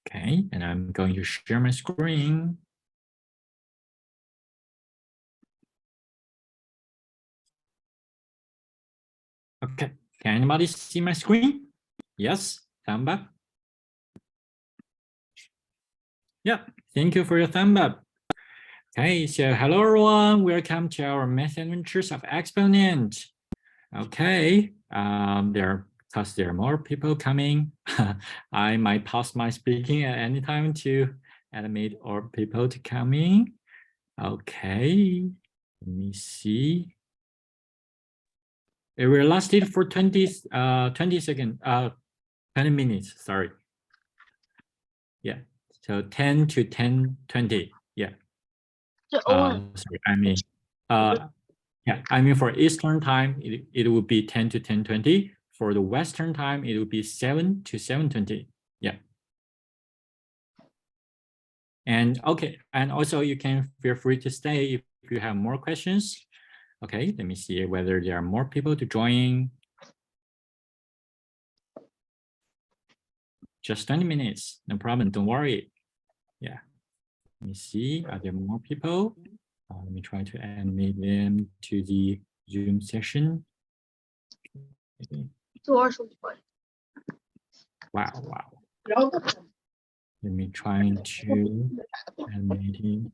Okay, and I'm going to share my screen. Okay, can anybody see my screen? Yes, thumb up. Yeah, thank you for your thumb up. Okay, so hello everyone, welcome to our Math Adventures of Exponent. Okay, because there are more people coming, I might pause my speaking at any time to admit more people to come in. Okay, let me see. It will last it for 20 minutes, sorry. Yeah, so 10 to 10:20, yeah. Sorry, I mean for Eastern time, it would be 10 to 10:20. For the Western time, it would be 7 to 7:20, yeah. And okay, and also you can feel free to stay if you have more questions. Okay, let me see whether there are more people to join. Just 20 minutes, no problem, don't worry. Yeah, let me see, are there more people? Let me try to admit them to the Zoom session. Okay. Wow. Let me try to admit him.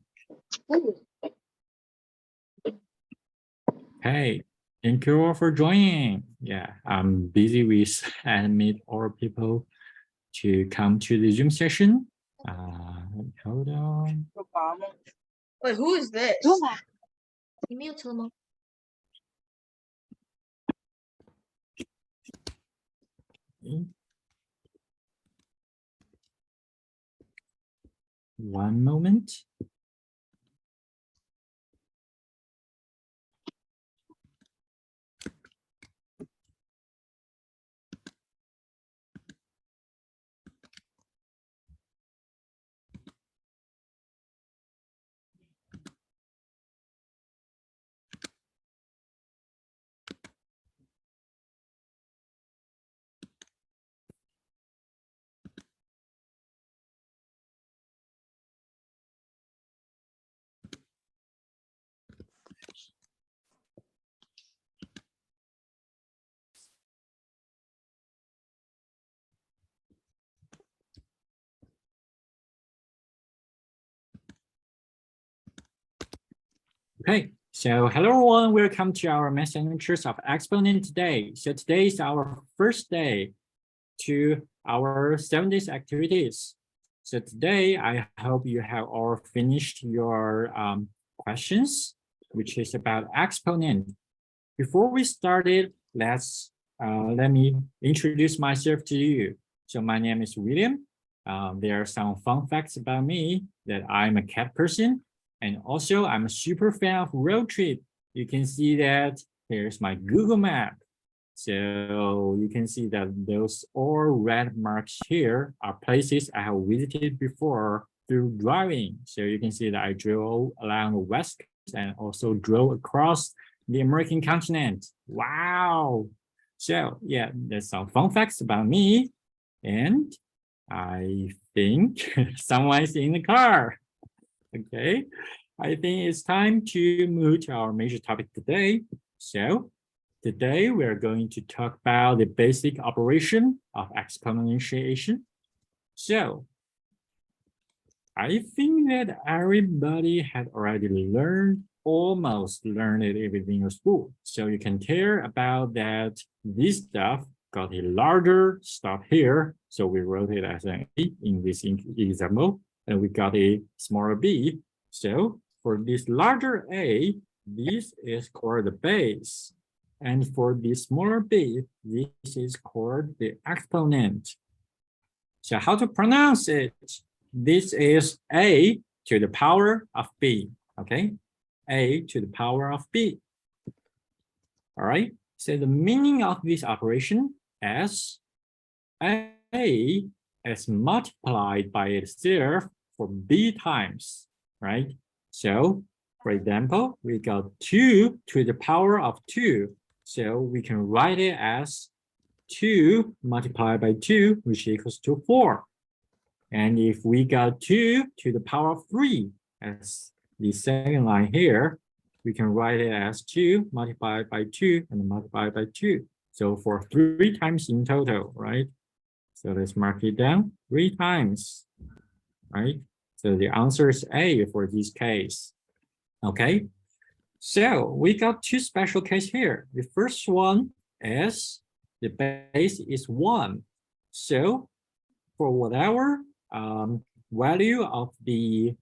Hey, thank you all for joining. Yeah, I'm busy with admit all people to come to the Zoom session. Hold on. Wait, who is this? One moment. Okay, so hello everyone, welcome to our Math Adventures of Exponent today. So today is our first day to our 7 days activities. So today, I hope you have all finished your questions, which is about exponent. Before we started, let me introduce myself to you. So my name is William. There are some fun facts about me that I'm a cat person. And also I'm a super fan of road trip. You can see that here's my Google map. So you can see that those all red marks here are places I have visited before through driving. So you can see that I drove along the West Coast and also drove across the American continent. Wow. So yeah, there's some fun facts about me. And I think someone's in the car. Okay, I think it's time to move to our major topic today. So today we're going to talk about the basic operation of exponentiation. So I think that everybody had already almost learned it everything in school. So you can tell about that this stuff got a larger stuff here. So we wrote it as an A in this example, and we got a smaller b. So for this larger A, this is called the base. And for this smaller b, this is called the exponent. So how to pronounce it? This is A to the power of b, okay? A to the power of b. All right, so the meaning of this operation is A is multiplied by itself for b times, right? So, for example, we got 2 to the power of 2. So we can write it as 2 multiplied by 2, which equals to 4. And if we got 2 to the power of 3 as the second line here, we can write it as 2 multiplied by 2 and multiplied by 2. So for 3 times in total, right? So let's mark it down 3 times, right? So the answer is A for this case. Okay, so we got 2 special cases here. The first one is the base is 1. So for whatever value of the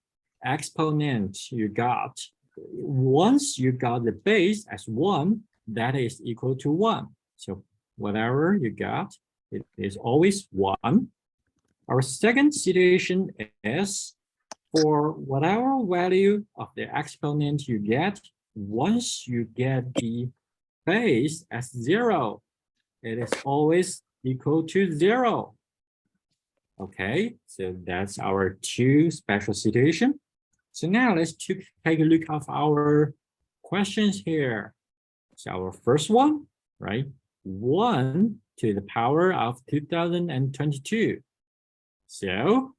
exponent you got, once you got the base as 1, that is equal to 1. So whatever you got, it is always 1. Our second situation is for whatever value of the exponent you get, once you get the base as 0, it is always equal to 0. Okay, so that's our 2 special situation. So now let's take a look at our questions here. So our first one, right? 1 to the power of 2022. So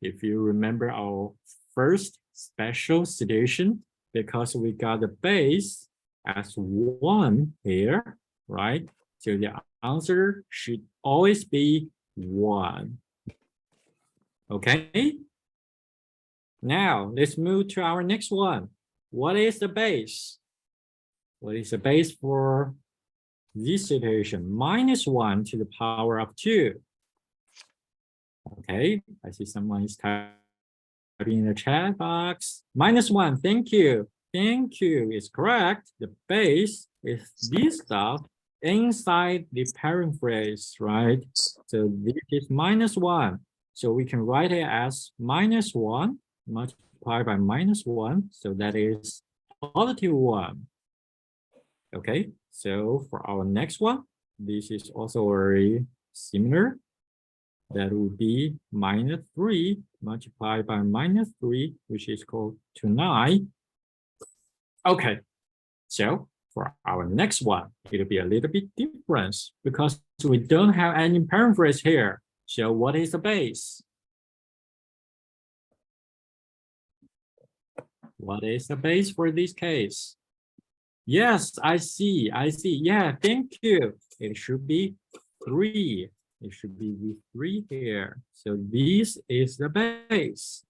if you remember our first special situation, because we got the base as 1 here, right? So the answer should always be 1. Okay. Now let's move to our next one. What is the base? What is the base for this situation? -1 to the power of 2. Okay, I see someone is typing in the chat box. -1, thank you. Thank you is correct. The base is this stuff inside the parent phrase, right? So this is -1. So we can write it as -1 multiplied by -1. So that is +1. Okay, so for our next one, this is also very similar. That would be -3 multiplied by -3, which is equal to 9. Okay, so for our next one, it'll be a little bit different because we don't have any parent phrase here. So what is the base? What is the base for this case? Yes, I see. Yeah, thank you. It should be 3. It should be the 3 here. So this is the base.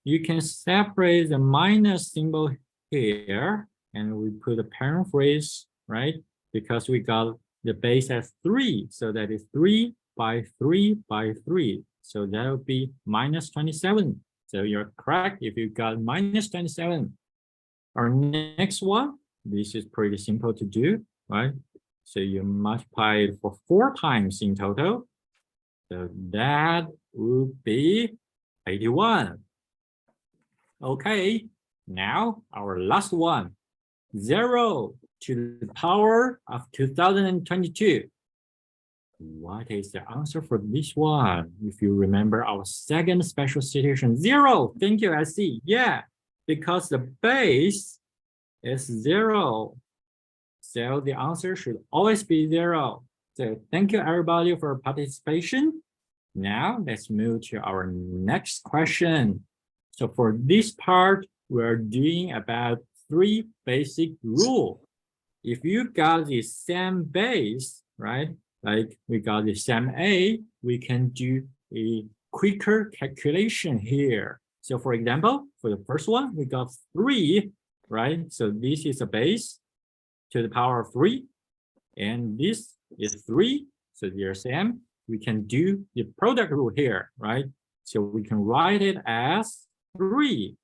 You can separate the minus symbol here and we put a parent phrase, right? Because we got the base as 3. So that is 3 by 3 by 3. So that would be -27. So you're correct if you got -27. Our next one, this is pretty simple to do, right? So you multiply it for 4 times in total. So that would be 81. Okay, now our last one, 0 to the power of 2022. What is the answer for this one? If you remember our second special situation, 0. Thank you, I see. Yeah, because the base is 0. So the answer should always be 0. So thank you everybody for participation. Now let's move to our next question. So for this part, we're doing about 3 basic rules. If you got the same base, right? Like we got the same A, we can do a quicker calculation here. So for example, for the first one, we got 3, right? So this is a base to the power of 3, and this is 3. So they're same. We can do the product rule here, right? So we can write it as 3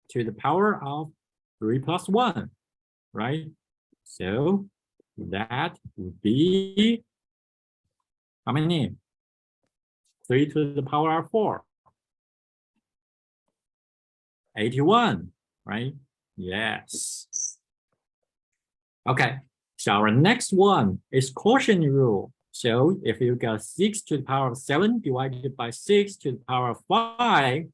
to the power of 3 plus 1, right? So that would be how many? 3 to the power of 4. 81, right? Yes. Okay, so our next one is quotient rule. So if you got 6 to the power of 7 divided by 6 to the power of 5,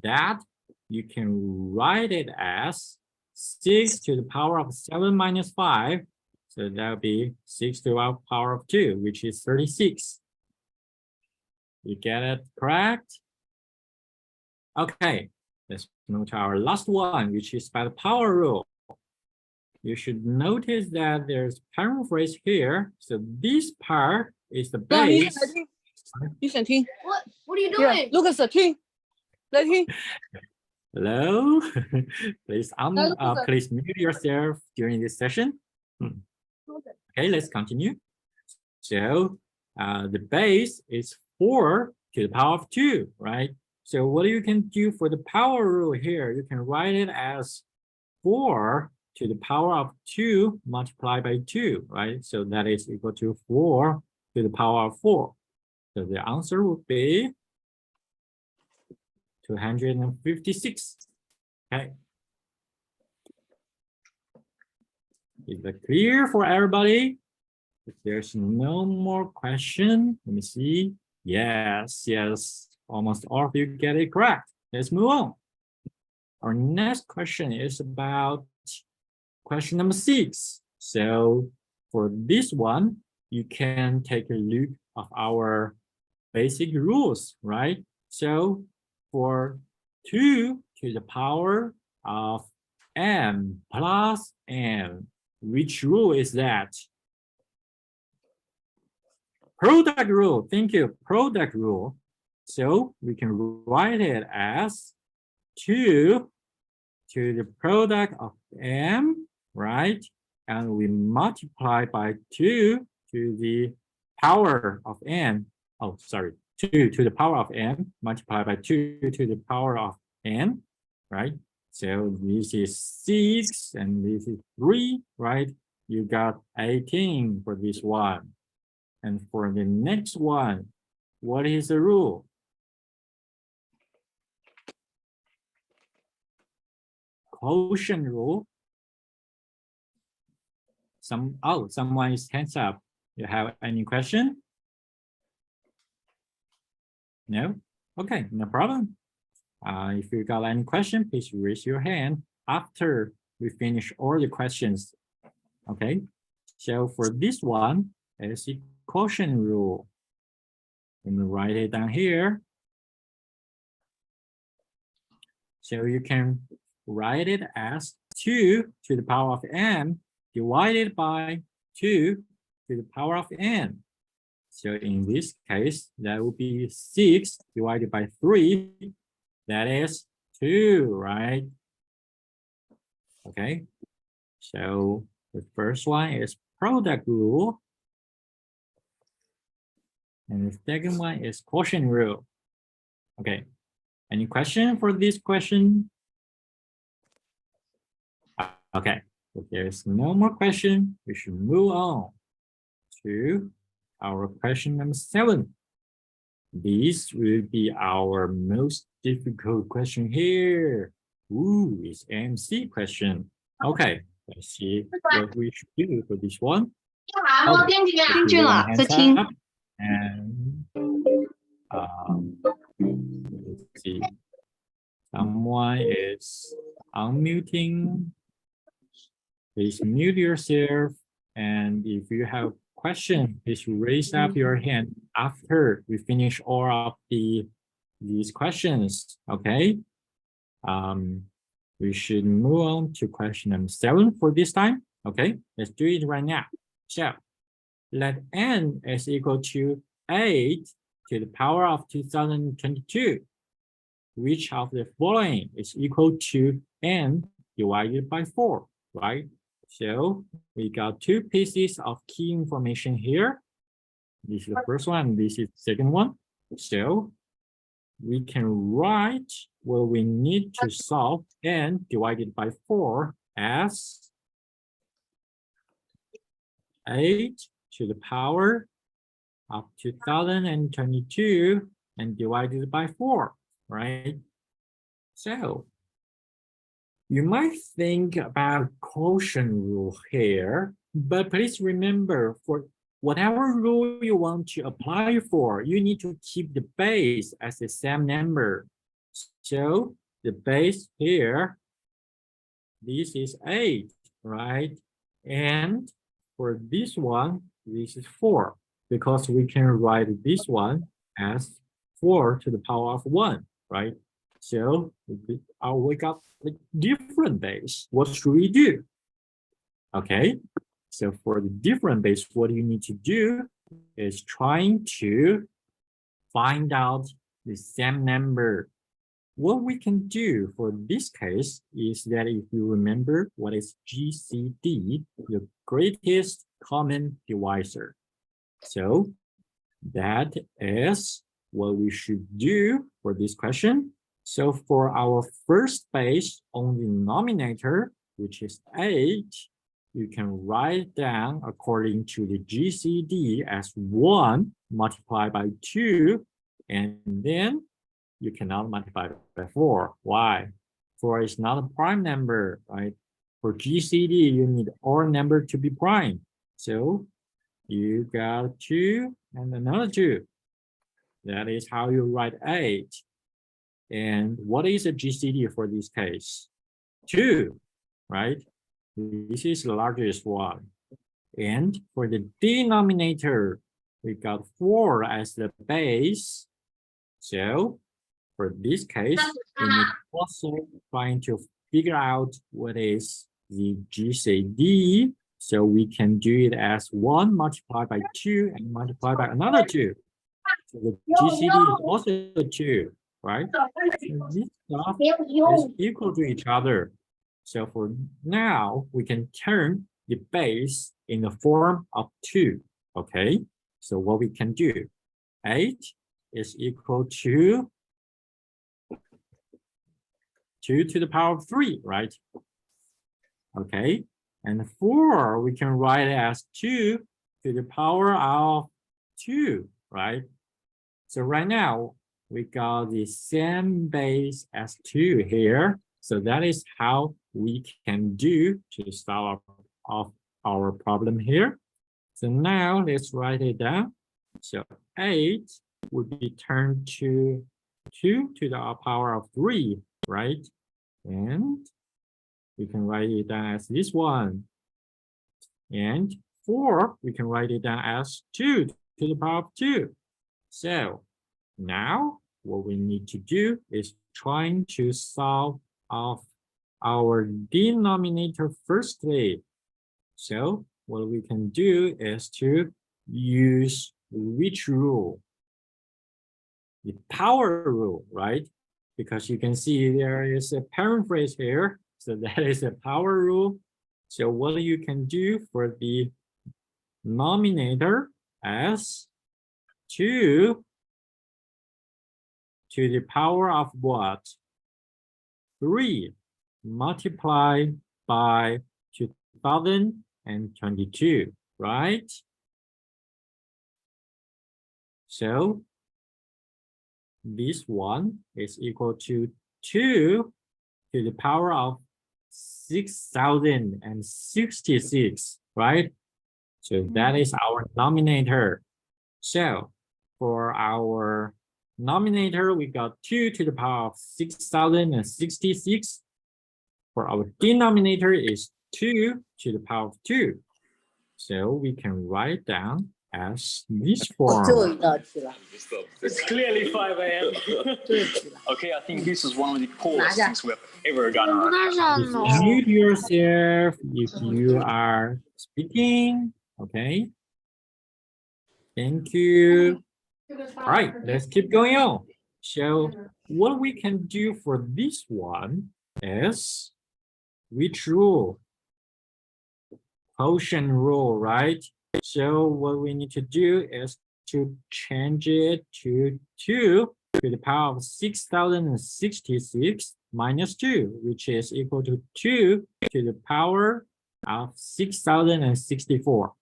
that you can write it as 6 to the power of 7 minus 5. So that would be 6 to the power of 2, which is 36. You get it correct? Okay, let's move to our last one, which is by the power rule. You should notice that there's parent phrase here. So this part is the base. What are you doing? Yeah, Lucas, 听，来听。 Hello, please please mute yourself during this session. Okay, let's continue. So the base is 4 to the power of 2, right? So what you can do for the power rule here, you can write it as 4 to the power of 2 multiplied by 2, right? So that is equal to 4 to the power of 4. So the answer would be 256. Okay. Is that clear for everybody? If there's no more question, let me see. Yes, almost all of you get it correct. Let's move on. Our next question is about question number 6. So for this one, you can take a look of our basic rules, right? So for 2 to the power of m plus n, which rule is that? Product rule. Thank you. Product rule. So we can write it as 2 to the product of m, right? And we multiply by 2 to the power of n. Oh, sorry. 2 to the power of n multiplied by 2 to the power of n, right? So this is 6 and this is 3, right? You got 18 for this one. And for the next one, what is the rule? Quotient rule. Someone is hands up. You have any question? No? Okay, no problem. If you got any question, please raise your hand after we finish all the questions. Okay, so for this one, it's the quotient rule. Let me write it down here. So you can write it as 2 to the power of m divided by 2 to the power of n. So in this case, that would be 6 divided by 3. That is 2, right? Okay. So the first one is product rule. And the second one is quotient rule. Okay. Any question for this question? Okay. If there's no more question, we should move on to our question number 7. This will be our most difficult question here. Ooh, it's MC question. Okay, let's see what we should do for this one. And let's see. Someone is unmuting. Please mute yourself. And if you have question, please raise up your hand after we finish all of these questions. Okay. We should move on to question number 7 for this time. Okay, let's do it right now. So let n is equal to 8 to the power of 2022. Which of the following is equal to n divided by 4, right? So we got 2 pieces of key information here. This is the first one, this is the second one. So we can write what we need to solve n divided by 4 as 8 to the power of 2022 and divided by 4, right? So you might think about quotient rule here, but please remember, for whatever rule you want to apply for, you need to keep the base as the same number. So the base here, this is 8, right? And for this one, this is 4, because we can write this one as 4 to the power of 1, right? So we got a different base. What should we do? Okay, so for the different base, what you need to do is trying to find out the same number. What we can do for this case is that if you remember what is GCD, the greatest common divisor. So that is what we should do for this question. So for our first base on the denominator, which is 8, you can write down according to the GCD as 1 multiplied by 2, and then you cannot multiply by 4. Why? 4 is not a prime number, right? For GCD, you need all number to be prime. So you got 2 and another 2. That is how you write 8. And what is a GCD for this case? 2, right? This is the largest one. And for the denominator, we got 4 as the base. So for this case, we need also trying to figure out what is the GCD. So we can do it as 1 multiplied by 2 and multiplied by another 2. So the GCD is also 2, right? So this stuff is equal to each other. So for now, we can turn the base in the form of 2, okay? So what we can do, 8 is equal to 2 to the power of 3, right? Okay, and 4, we can write it as 2 to the power of 2, right? So right now, we got the same base as 2 here. So that is how we can do to solve our problem here. So now let's write it down. So 8 would be turned to 2 to the power of 3, right? And we can write it down as this one. And 4, we can write it down as 2 to the power of 2. So now what we need to do is trying to solve of our denominator firstly. So what we can do is to use which rule? The power rule, right? Because you can see there is a parent phrase here. So that is a power rule. So what you can do for the denominator as 2 to the power of what? 3 multiplied by 2022, right? So this one is equal to 2 to the power of 6066, right? So that is our denominator. So for our denominator, we got 2 to the power of 6066. For our denominator is 2 to the power of 2. So we can write down as this form. It's clearly 5 a.m. Okay, I think this is one of the coolest things we have ever done. Just mute yourself if you are speaking. Okay. Thank you. All right, let's keep going on. So what we can do for this one is which rule? Quotient rule, right? So what we need to do is to change it to 2 to the power of 6066 minus 2, which is equal to 2 to the power of 6064.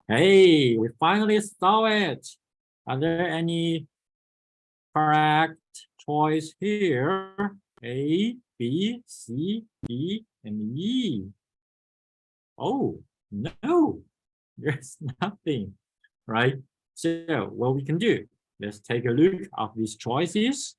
Hey, we finally saw it. Are there any correct choice here? A, B, C, D, and E. Oh, no, there's nothing, right? So what we can do, let's take a look at these choices.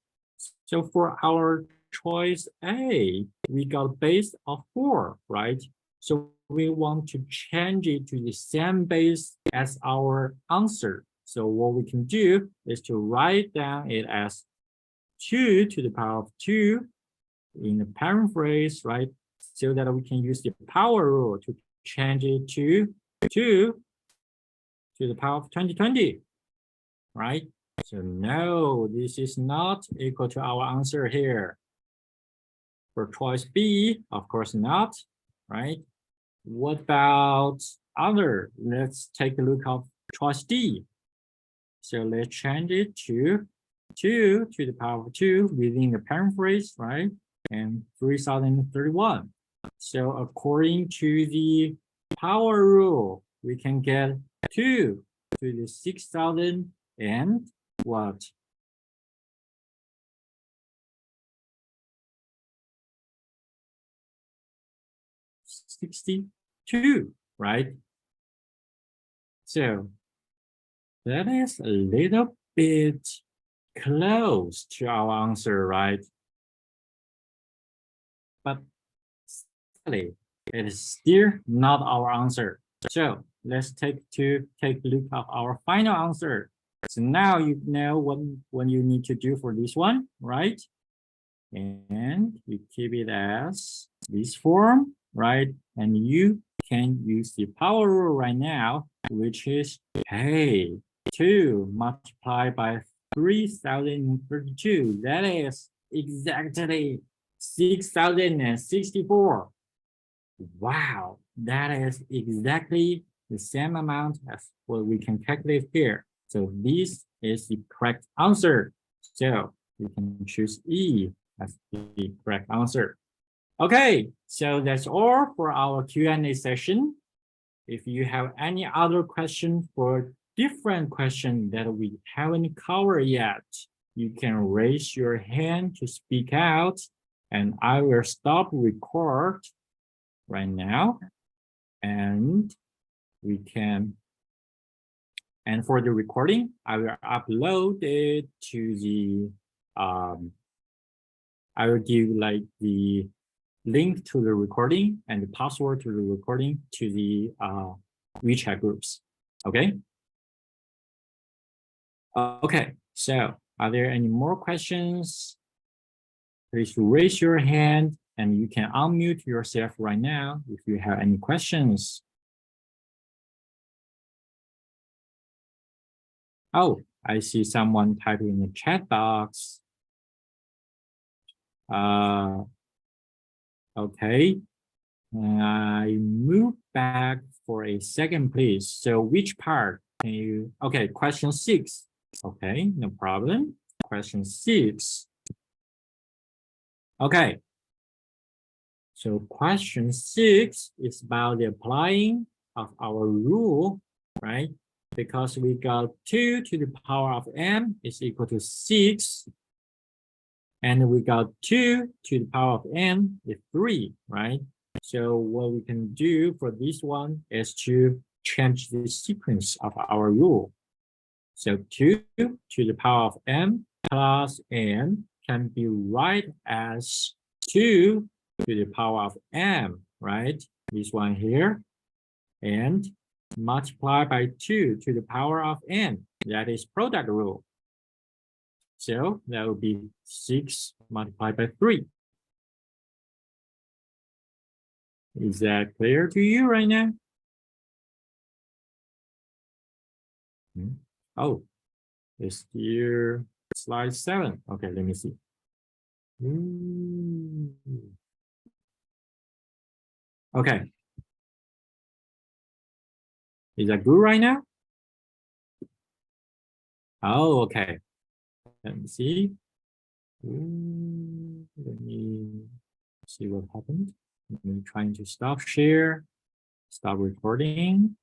So for our choice A, we got base of 4, right? So we want to change it to the same base as our answer. So what we can do is to write down it as 2 to the power of 2 in the parent phrase, right? So that we can use the power rule to change it to 2 to the power of 2020, right? So no, this is not equal to our answer here. For choice B, of course not, right? What about other? Let's take a look at choice D. So let's change it to 2 to the power of 2 within the parent phrase, right? And 3031. So according to the power rule, we can get 2 to the 6,000 and what? $62, right? So that is a little bit close to our answer, right? But sadly, it is still not our answer. So let's take a look at our final answer. So now you know what you need to do for this one, right? And you keep it as this form, right? And you can use the power rule right now, which is, hey, 2 multiplied by 3032. That is exactly 6,064. Wow, that is exactly the same amount as what we can calculate here. So this is the correct answer. So we can choose E as the correct answer. Okay, so that's all for our Q&A session. If you have any other question for different question that we haven't covered yet, you can raise your hand to speak out, and I will stop record right now, and we can. And for the recording, I will upload it to the. I will give like the link to the recording and the password to the recording to the WeChat groups. Okay. Okay. So, are there any more questions? Please raise your hand, and you can unmute yourself right now if you have any questions. Oh, I see someone typing in the chat box. Okay. I move back for a second, please. So which part can you, okay, question 6. Okay, no problem. Question 6. Okay. So question 6 is about the applying of our rule, right? Because we got 2 to the power of m is equal to 6. And we got 2 to the power of n is 3, right? So what we can do for this one is to change the sequence of our rule. So 2 to the power of m plus n can be written as 2 to the power of m, right? This one here. And multiply by 2 to the power of n. That is product rule. So that would be 6 multiplied by 3. Is that clear to you right now? Oh, it's here, slide 7. Okay, let me see. Okay. Is that good right now? Oh, okay. Let me see. Let me see what happened. I'm trying to stop share, stop recording.